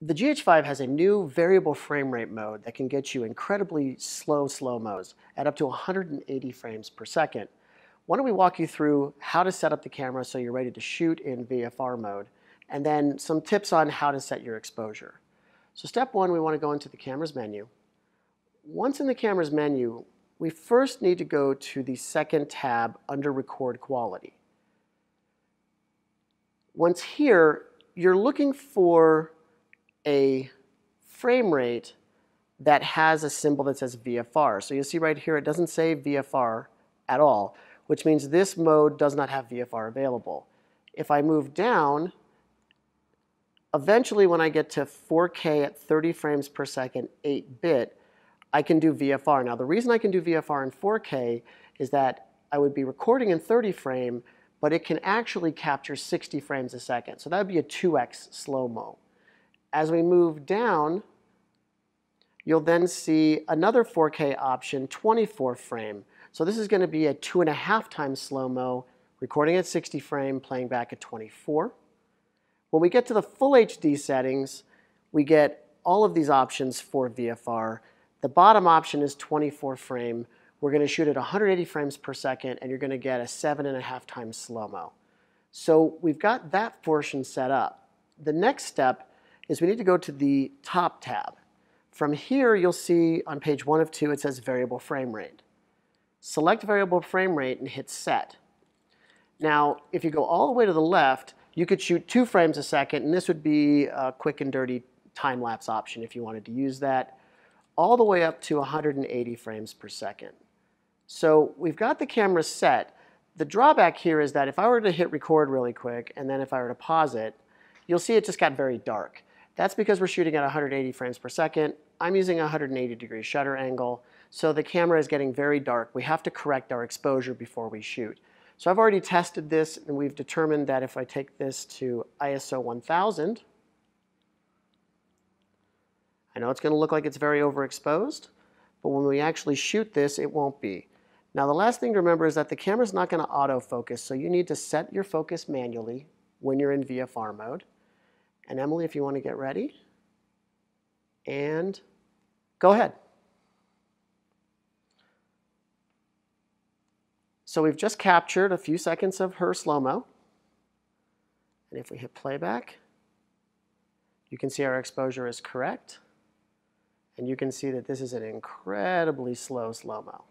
The GH5 has a new variable frame rate mode that can get you incredibly slow-mos at up to 180 frames per second. Why don't we walk you through how to set up the camera so you're ready to shoot in VFR mode, and then some tips on how to set your exposure. So step one, we want to go into the camera's menu. Once in the camera's menu, we first need to go to the second tab under Record Quality. Once here, you're looking for a frame rate that has a symbol that says VFR. So you'll see right here it doesn't say VFR at all, which means this mode does not have VFR available. If I move down, eventually when I get to 4K at 30 frames per second, 8-bit, I can do VFR. Now the reason I can do VFR in 4K is that I would be recording in 30 frame, but it can actually capture 60 frames a second. So that would be a 2x slow-mo. As we move down, you'll then see another 4K option, 24 frame. So this is going to be a 2.5 times slow-mo, recording at 60 frame, playing back at 24. When we get to the full HD settings, we get all of these options for VFR. The bottom option is 24 frame. We're going to shoot at 180 frames per second, and you're going to get a 7.5 times slow-mo. So we've got that portion set up. The next step is we need to go to the top tab. From here, you'll see on page 1 of 2, it says Variable Frame Rate. Select Variable Frame Rate and hit Set. Now, if you go all the way to the left, you could shoot 2 frames a second, and this would be a quick and dirty time-lapse option if you wanted to use that, all the way up to 180 frames per second. So we've got the camera set. The drawback here is that if I were to hit record really quick, and then if I were to pause it, you'll see it just got very dark. That's because we're shooting at 180 frames per second. I'm using a 180-degree shutter angle, so the camera is getting very dark. We have to correct our exposure before we shoot. So I've already tested this, and we've determined that if I take this to ISO 1000, I know it's going to look like it's very overexposed, but when we actually shoot this, it won't be. Now the last thing to remember is that the camera's not going to autofocus, so you need to set your focus manually when you're in VFR mode. And Emily, if you want to get ready, and go ahead. So we've just captured a few seconds of her slow-mo. And if we hit playback, you can see our exposure is correct. And you can see that this is an incredibly slow-mo.